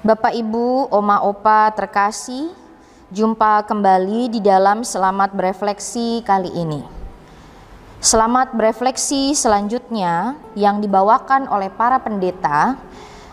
Bapak, Ibu, Oma, Opa terkasih, jumpa kembali di dalam Selamat Berefleksi kali ini. Selamat Berefleksi selanjutnya yang dibawakan oleh para pendeta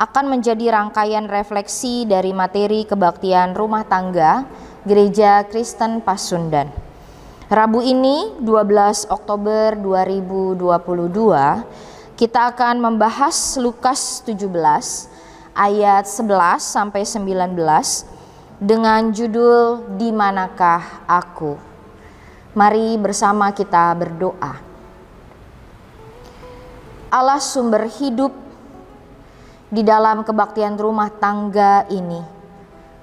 akan menjadi rangkaian refleksi dari materi kebaktian rumah tangga Gereja Kristen Pasundan. Rabu ini 12 Oktober 2022 kita akan membahas Lukas 17 ayat 11 sampai 19 dengan judul Di Manakah Aku? Mari bersama kita berdoa. Allah sumber hidup, di dalam kebaktian rumah tangga ini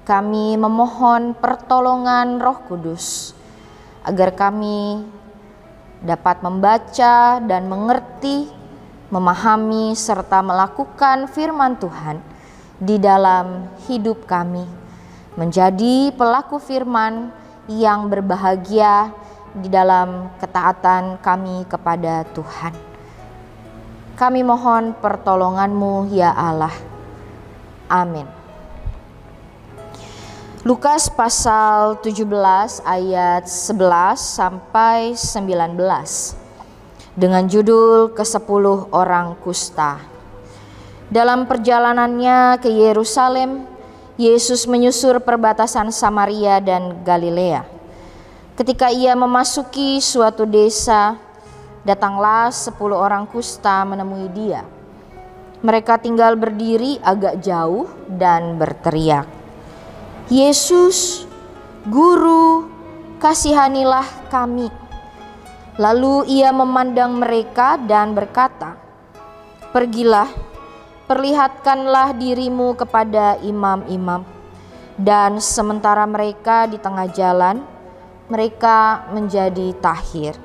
kami memohon pertolongan Roh Kudus agar kami dapat membaca dan mengerti, memahami serta melakukan firman Tuhan di dalam hidup kami, menjadi pelaku firman yang berbahagia di dalam ketaatan kami kepada Tuhan. Kami mohon pertolongan-Mu ya Allah. Amin. Lukas pasal 17 ayat 11 sampai 19 dengan judul ke-10 orang kusta. Dalam perjalanannya ke Yerusalem, Yesus menyusur perbatasan Samaria dan Galilea. Ketika ia memasuki suatu desa, datanglah 10 orang kusta menemui dia. Mereka tinggal berdiri agak jauh dan berteriak, "Yesus, Guru, kasihanilah kami." Lalu ia memandang mereka dan berkata, "Pergilah, perlihatkanlah dirimu kepada imam-imam." Dan sementara mereka di tengah jalan, mereka menjadi tahir.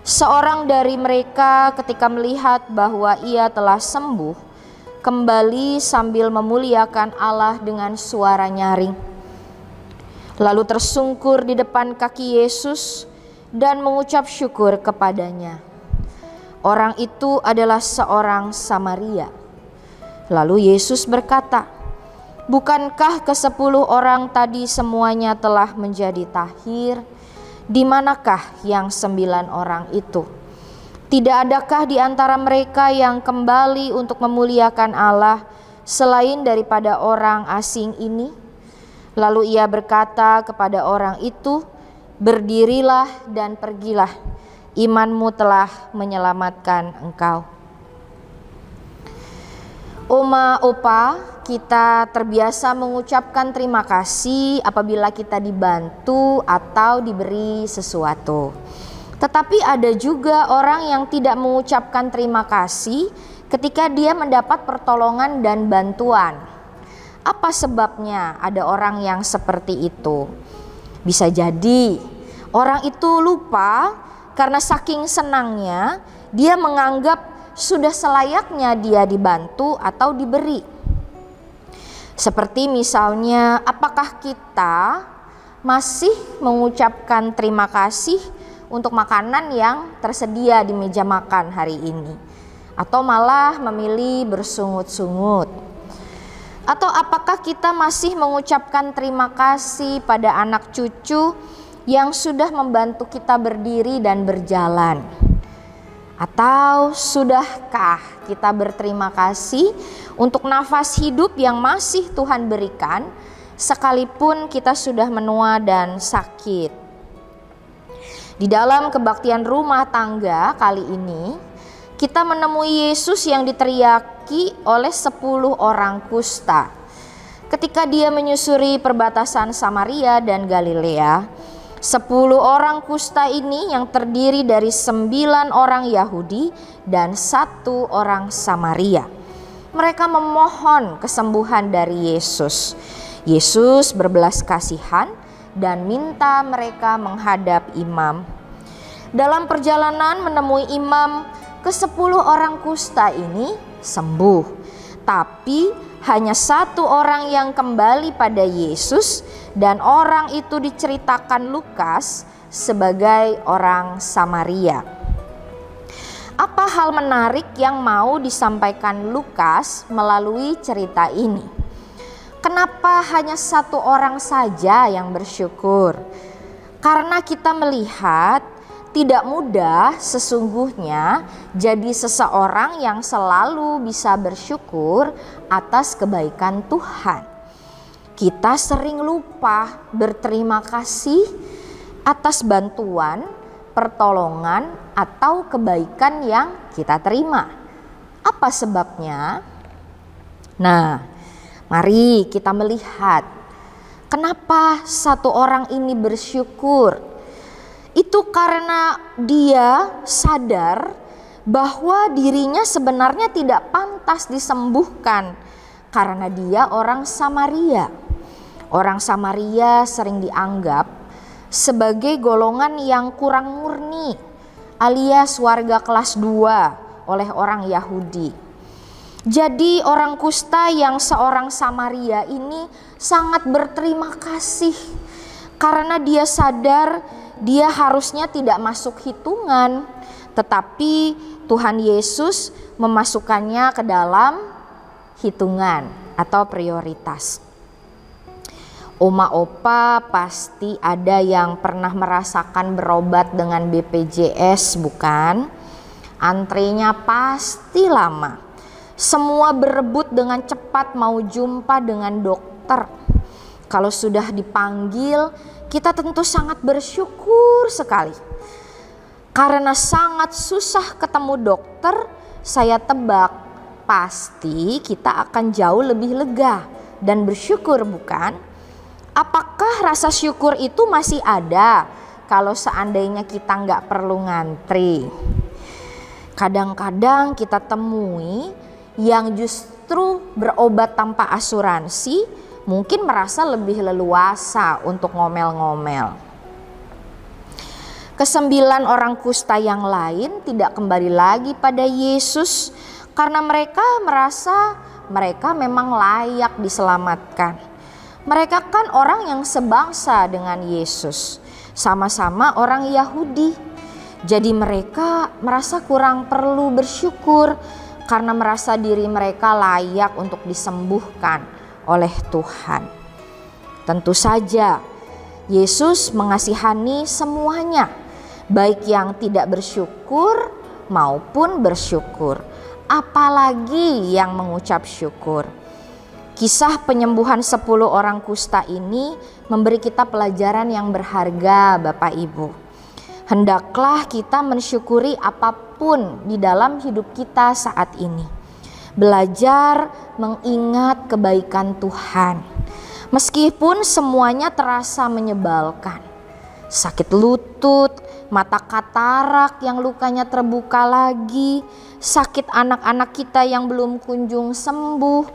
Seorang dari mereka ketika melihat bahwa ia telah sembuh, kembali sambil memuliakan Allah dengan suara nyaring. Lalu tersungkur di depan kaki Yesus dan mengucap syukur kepadanya. Orang itu adalah seorang Samaria. Lalu Yesus berkata, "Bukankah ke-10 orang tadi semuanya telah menjadi tahir? Di manakah yang 9 orang itu? Tidak adakah di antara mereka yang kembali untuk memuliakan Allah selain daripada orang asing ini?" Lalu ia berkata kepada orang itu, "Berdirilah dan pergilah, imanmu telah menyelamatkan engkau." Oma, Opa, kita terbiasa mengucapkan terima kasih apabila kita dibantu atau diberi sesuatu. Tetapi ada juga orang yang tidak mengucapkan terima kasih ketika dia mendapat pertolongan dan bantuan. Apa sebabnya ada orang yang seperti itu? Bisa jadi orang itu lupa karena saking senangnya dia menganggap sudah selayaknya dia dibantu atau diberi. Seperti misalnya, apakah kita masih mengucapkan terima kasih untuk makanan yang tersedia di meja makan hari ini? Atau malah memilih bersungut-sungut? Atau apakah kita masih mengucapkan terima kasih pada anak cucu yang sudah membantu kita berdiri dan berjalan? Atau sudahkah kita berterima kasih untuk nafas hidup yang masih Tuhan berikan sekalipun kita sudah menua dan sakit? Di dalam kebaktian rumah tangga kali ini, kita menemui Yesus yang diteriaki oleh 10 orang kusta. Ketika dia menyusuri perbatasan Samaria dan Galilea, 10 orang kusta ini yang terdiri dari 9 orang Yahudi dan 1 orang Samaria. Mereka memohon kesembuhan dari Yesus. Yesus berbelas kasihan dan minta mereka menghadap imam. Dalam perjalanan menemui imam, ke-10 orang kusta ini sembuh. Tapi hanya 1 orang yang kembali pada Yesus, dan orang itu diceritakan Lukas sebagai orang Samaria. Apa hal menarik yang mau disampaikan Lukas melalui cerita ini? Kenapa hanya satu orang saja yang bersyukur? Karena kita melihat tidak mudah sesungguhnya jadi seseorang yang selalu bisa bersyukur atas kebaikan Tuhan. Kita sering lupa berterima kasih atas bantuan, pertolongan, atau kebaikan yang kita terima. Apa sebabnya? Nah, mari kita melihat kenapa satu orang ini bersyukur. Itu karena dia sadar bahwa dirinya sebenarnya tidak pantas disembuhkan karena dia orang Samaria. Orang Samaria sering dianggap sebagai golongan yang kurang murni alias warga kelas 2 oleh orang Yahudi. Jadi orang kusta yang seorang Samaria ini sangat berterima kasih karena dia sadar dia harusnya tidak masuk hitungan, tetapi Tuhan Yesus memasukkannya ke dalam hitungan atau prioritas. Oma opa pasti ada yang pernah merasakan berobat dengan BPJS, bukan? Antrenya pasti lama. Semua berebut dengan cepat mau jumpa dengan dokter. Kalau sudah dipanggil, kita tentu sangat bersyukur sekali. Karena sangat susah ketemu dokter, saya tebak pasti kita akan jauh lebih lega dan bersyukur, bukan? Apakah rasa syukur itu masih ada kalau seandainya kita nggak perlu ngantri? Kadang-kadang kita temui yang justru berobat tanpa asuransi mungkin merasa lebih leluasa untuk ngomel-ngomel. Kesembilan orang kusta yang lain tidak kembali lagi pada Yesus karena mereka merasa mereka memang layak diselamatkan. Mereka kan orang yang sebangsa dengan Yesus, sama-sama orang Yahudi. Jadi mereka merasa kurang perlu bersyukur karena merasa diri mereka layak untuk disembuhkan oleh Tuhan. Tentu saja Yesus mengasihani semuanya, baik yang tidak bersyukur maupun bersyukur, apalagi yang mengucap syukur. Kisah penyembuhan 10 orang kusta ini memberi kita pelajaran yang berharga, Bapak Ibu. Hendaklah kita mensyukuri apapun di dalam hidup kita saat ini. Belajar mengingat kebaikan Tuhan. Meskipun semuanya terasa menyebalkan. Sakit lutut, mata katarak yang lukanya terbuka lagi, sakit anak-anak kita yang belum kunjung sembuh.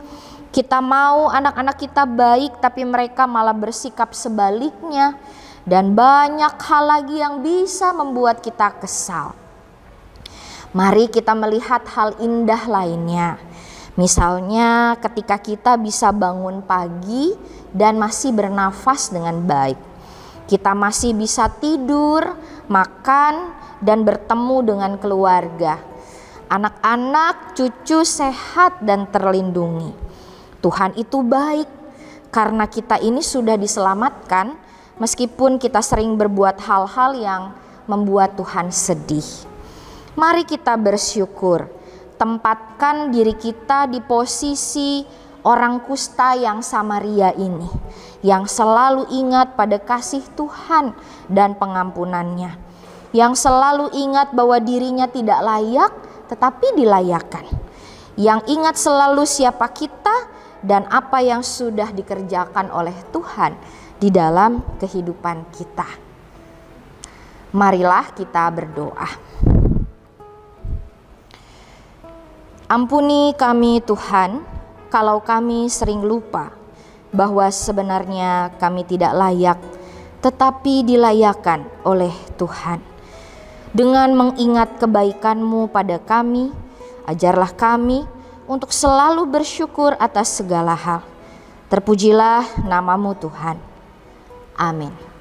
Kita mau anak-anak kita baik tapi mereka malah bersikap sebaliknya. Dan banyak hal lagi yang bisa membuat kita kesal. Mari kita melihat hal indah lainnya. Misalnya ketika kita bisa bangun pagi dan masih bernafas dengan baik. Kita masih bisa tidur, makan, dan bertemu dengan keluarga. Anak-anak, cucu sehat dan terlindungi. Tuhan itu baik karena kita ini sudah diselamatkan. Meskipun kita sering berbuat hal-hal yang membuat Tuhan sedih. Mari kita bersyukur. Tempatkan diri kita di posisi orang kusta yang Samaria ini. Yang selalu ingat pada kasih Tuhan dan pengampunannya. Yang selalu ingat bahwa dirinya tidak layak tetapi dilayakkan. Yang ingat selalu siapa kita dan apa yang sudah dikerjakan oleh Tuhan di dalam kehidupan kita. Marilah kita berdoa. Ampuni kami Tuhan, kalau kami sering lupa bahwa sebenarnya kami tidak layak, tetapi dilayakkan oleh Tuhan. Dengan mengingat kebaikan-Mu pada kami, ajarlah kami untuk selalu bersyukur atas segala hal. Terpujilah nama-Mu Tuhan. Amin.